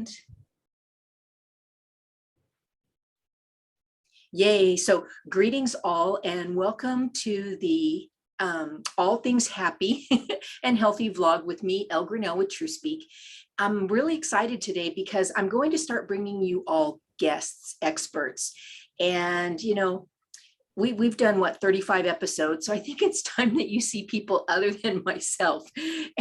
And yay. So greetings all, and welcome to the All Things Happy and Healthy vlog with me, Elle Grinnell with TrueSpeak. I'm really excited today because I'm going to start bringing you all guests, experts. And, you know, we've done what, 35 episodes. So I think it's time that you see people other than myself.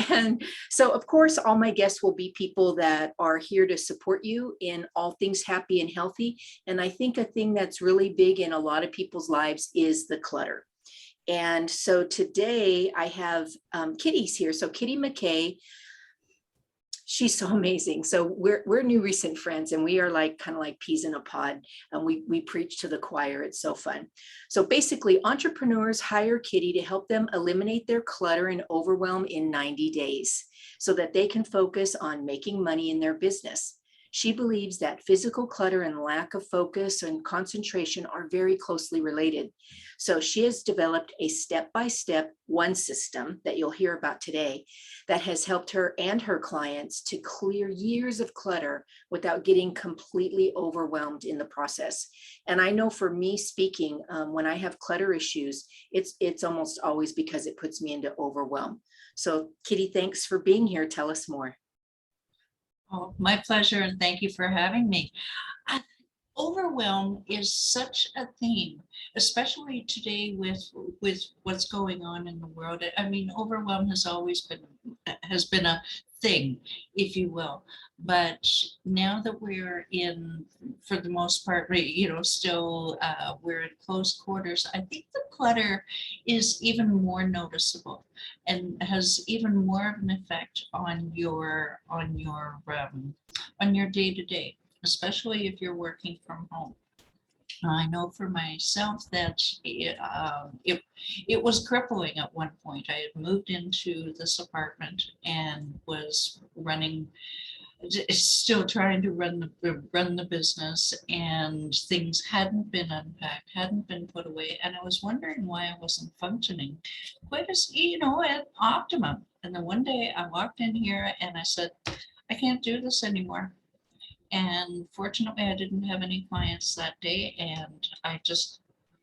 And so of course, all my guests will be people that are here to support you in all things happy and healthy. And I think a thing that's really big in a lot of people's lives is the clutter. And so today I have Kitty's here. So Kitti McKay, she's so amazing. So we're new recent friends, and we are like kind of like peas in a pod, and we preach to the choir. It's so fun. So basically, entrepreneurs hire Kitti to help them eliminate their clutter and overwhelm in 90 days so that they can focus on making money in their business. She believes that physical clutter and lack of focus and concentration are very closely related. So she has developed a step-by-step one system that you'll hear about today that has helped her and her clients to clear years of clutter without getting completely overwhelmed in the process. And I know for me speaking, when I have clutter issues, it's almost always because it puts me into overwhelm. So Kitti, thanks for being here. Tell us more. Oh, my pleasure, and thank you for having me. Overwhelm is such a theme, especially today with what's going on in the world. I mean, overwhelm has always been a thing, if you will. But now that we're in, for the most part, still we're in close quarters, I think the clutter is even more noticeable and has even more of an effect on your day-to-day, especially if you're working from home. I know for myself that it was crippling at one point. I had moved into this apartment and was still trying to run the business, and things hadn't been unpacked, hadn't been put away, and I was wondering why I wasn't functioning quite as, at optimum. And then one day I walked in here and I said, I can't do this anymore. And fortunately, I didn't have any clients that day, and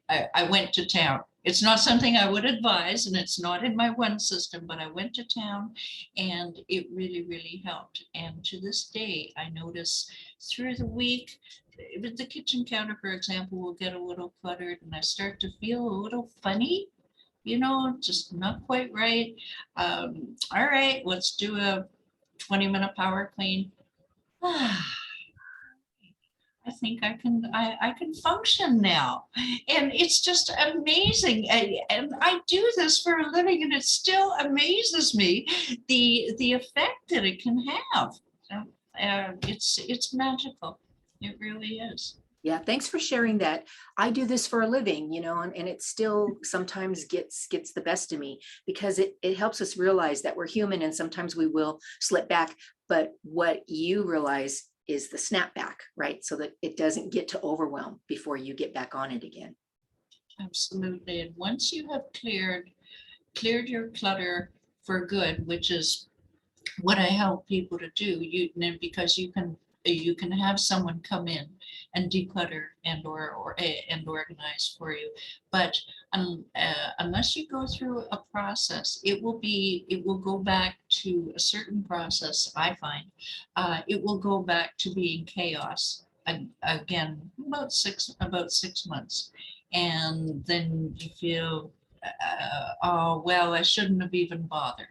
I went to town. It's not something I would advise, and it's not in my one system, but I went to town, and it really, really helped. And to this day, I notice through the week, the kitchen counter, for example, will get a little cluttered, and I start to feel a little funny, just not quite right. All right, let's do a 20-minute power clean. I think I can function now, and it's just amazing. And I do this for a living, and it still amazes me the effect that it can have. It's magical. It really is. Yeah, thanks for sharing that. I do this for a living, and it still sometimes gets the best of me because it helps us realize that we're human and sometimes we will slip back. But what you realize is the snapback, right? So that it doesn't get to overwhelm before you get back on it again. Absolutely. And once you have cleared your clutter for good, which is what I help people to do, because you can have someone come in and declutter and organize for you, but unless you go through a process, it will go back to a certain process. I find it will go back to being chaos again about 6 months, and then you feel oh well, I shouldn't have even bothered.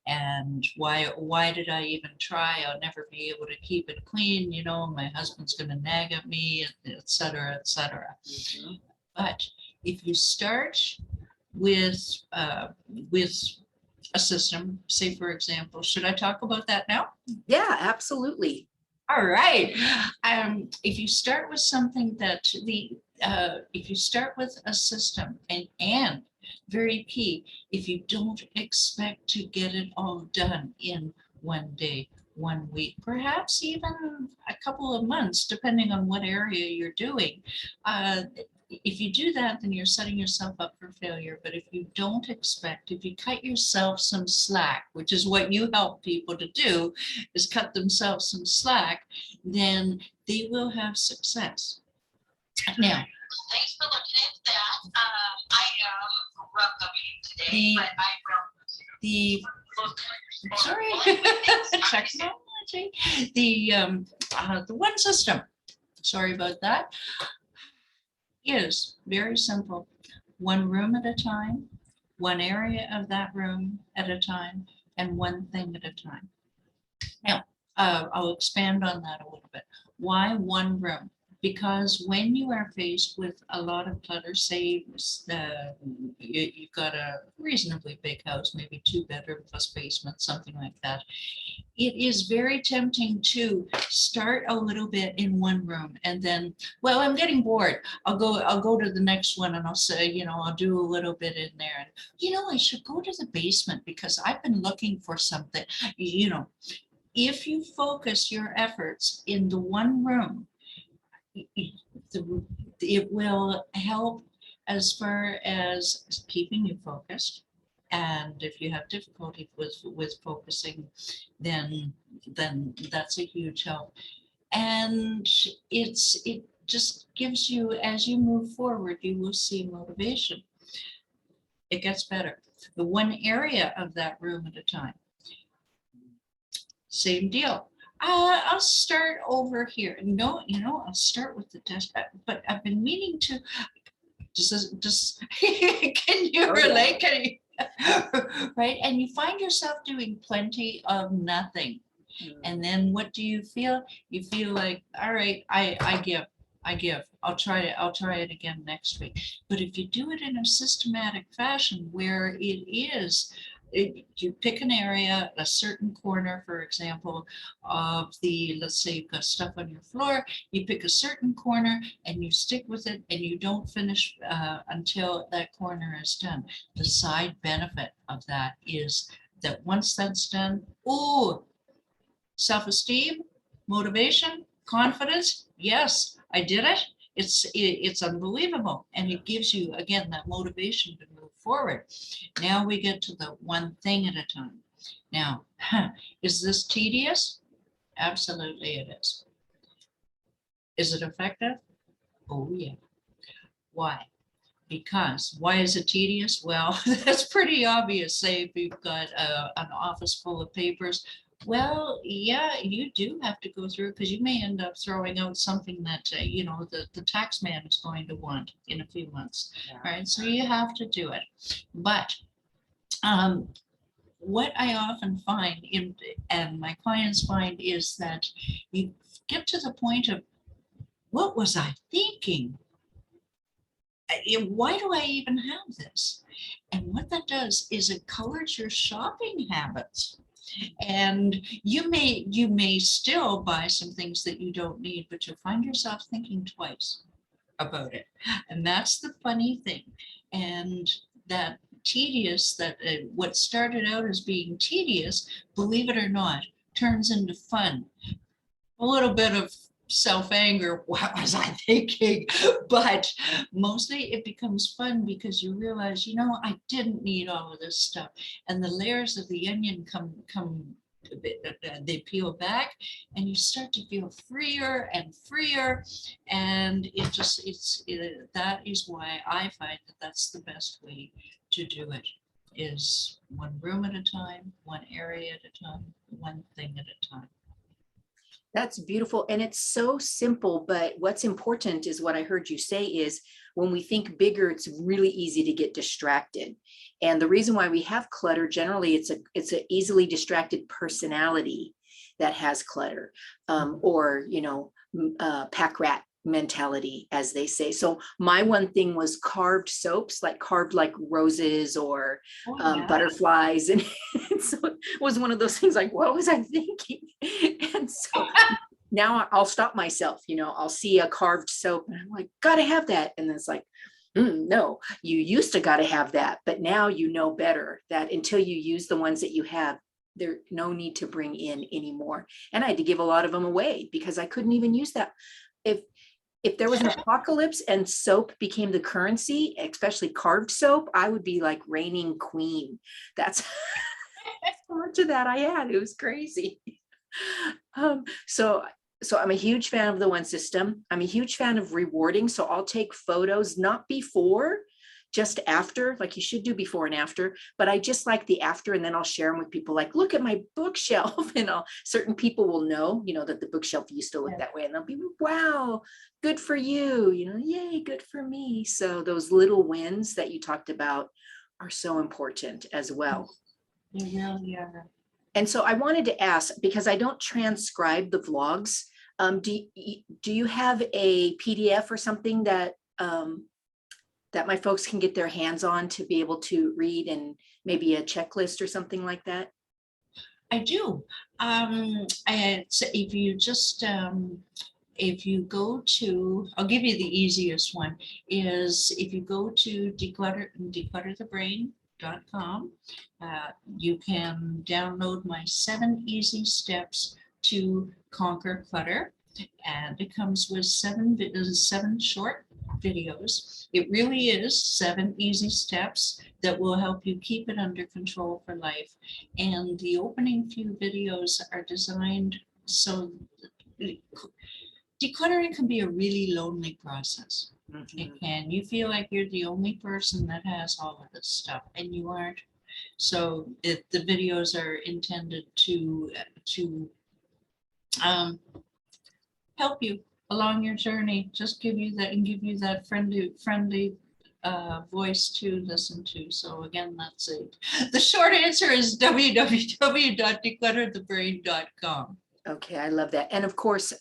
And why did I even try? I'll never be able to keep it clean, my husband's going to nag at me, etc., etc. Mm-hmm. But if you start with a system, say for example, should I talk about that now? Yeah, absolutely. All right. If you start with something if you start with a system, and very key, if you don't expect to get it all done in one day, 1 week, perhaps even a couple of months, depending on what area you're doing, if you do that, then you're setting yourself up for failure. But if you don't expect, if you cut yourself some slack, which is what you help people to do, is cut themselves some slack, then they will have success. Now, thanks for looking into that. I wrote the meeting today, but I wrote sorry, technology, the one system, sorry about that, is very simple. One room at a time, one area of that room at a time, and one thing at a time. Now, I'll expand on that a little bit. Why one room? Because when you are faced with a lot of clutter, say you've got a reasonably big house, maybe 2 bedroom plus basement, something like that, it is very tempting to start a little bit in one room and then, well, I'm getting bored. I'll go to the next one and I'll say, I'll do a little bit in there. And, I should go to the basement because I've been looking for something, If you focus your efforts in the one room, it will help as far as keeping you focused. And if you have difficulty with focusing, then that's a huge help. And it just gives you, as you move forward, you will see motivation. It gets better. The one area of that room at a time. Same deal. I'll start over here. No, I'll start with the desk, but I've been meaning to, just can you relate? Can you, right? And you find yourself doing plenty of nothing. And then what do you feel? You feel like, all right, I give. I'll try it again next week. But if you do it in a systematic fashion where you pick an area, a certain corner, for example, of let's say you've got stuff on your floor, you pick a certain corner and you stick with it and you don't finish until that corner is done. The side benefit of that is that once that's done, self-esteem, motivation, confidence, yes, I did it. It's unbelievable. And it gives you, again, that motivation to move forward. Now we get to the one thing at a time. Now, is this tedious? Absolutely it is. Is it effective? Oh yeah. Why? Because why is it tedious? Well, that's pretty obvious. Say if you've got an office full of papers, well, yeah, you do have to go through because you may end up throwing out something that, the tax man is going to want in a few months, right? So you have to do it. But what I often find and my clients find is that you get to the point of, what was I thinking? Why do I even have this? And what that does is it colors your shopping habits. And you may still buy some things that you don't need, but you'll find yourself thinking twice about it. And that's the funny thing. And that tedious, what started out as being tedious, believe it or not, turns into fun. A little bit of self-anger, what was I thinking? But mostly it becomes fun because you realize, I didn't need all of this stuff. And the layers of the onion they peel back and you start to feel freer and freer. And that is why I find that that's the best way to do it, is one room at a time, one area at a time, one thing at a time. That's beautiful. And it's so simple, but what's important is what I heard you say is when we think bigger, it's really easy to get distracted. And the reason why we have clutter, generally it's an easily distracted personality that has clutter, or, pack rat mentality, as they say. So my one thing was carved soaps, like carved like roses or butterflies. And so it was one of those things like, what was I thinking? And so now I'll stop myself, I'll see a carved soap and I'm like, gotta have that. And then it's like, no, you used to gotta have that, but now you know better that until you use the ones that you have, there's no need to bring in anymore. And I had to give a lot of them away because I couldn't even use that. if there was an apocalypse and soap became the currency, especially carved soap, I would be like reigning queen. That's how much of that I had. It was crazy. So I'm a huge fan of the one system. I'm a huge fan of rewarding. So I'll take photos, not before, just after, like you should do before and after, but I just like the after, and then I'll share them with people like, look at my bookshelf. And certain people will know, that the bookshelf used to look that way, and they'll be, wow, good for you, yay, good for me. So those little wins that you talked about are so important as well. They really are. And so I wanted to ask, because I don't transcribe the vlogs, do you have a PDF or something that that my folks can get their hands on to be able to read, and maybe a checklist or something like that? I do. So if you just if you go to, I'll give you the easiest one, is if you go to declutterthebrain.com, you can download my 7 easy steps to conquer clutter, and it comes with 7 short videos. It really is 7 easy steps that will help you keep it under control for life. And the opening few videos are designed so decluttering can be a really lonely process. It can. You feel like you're the only person that has all of this stuff, and you aren't. So the videos are intended to help you along your journey, just give you that, and give you that friendly voice to listen to. So again, that's it. The short answer is www.declutterthebrain.com. Okay, I love that. And of course,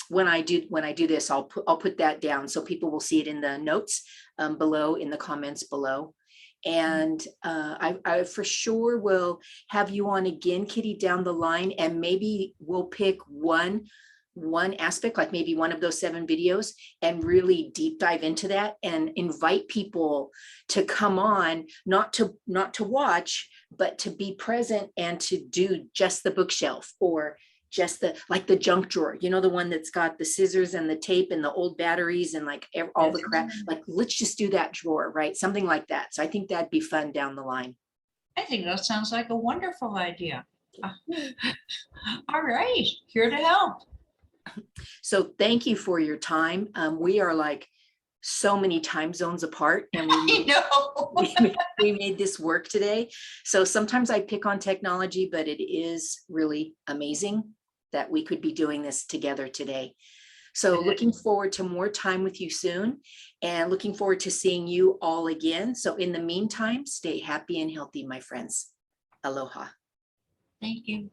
when I do this, I'll put that down so people will see it in the notes below, in the comments below. And I for sure will have you on again, Kitti, down the line, and maybe we'll pick one aspect, like maybe one of those 7 videos, and really deep dive into that, and invite people to come on, not to watch, but to be present and to do just the bookshelf, or just the junk drawer, the one that's got the scissors and the tape and the old batteries and like all the crap. Like, let's just do that drawer, right? Something like that. So I think that'd be fun down the line. I think that sounds like a wonderful idea. All right, here to help. So thank you for your time. We are like so many time zones apart, and we made this work today. So sometimes I pick on technology, but it is really amazing that we could be doing this together today. So looking forward to more time with you soon, and looking forward to seeing you all again. So in the meantime, stay happy and healthy, my friends. Aloha. Thank you.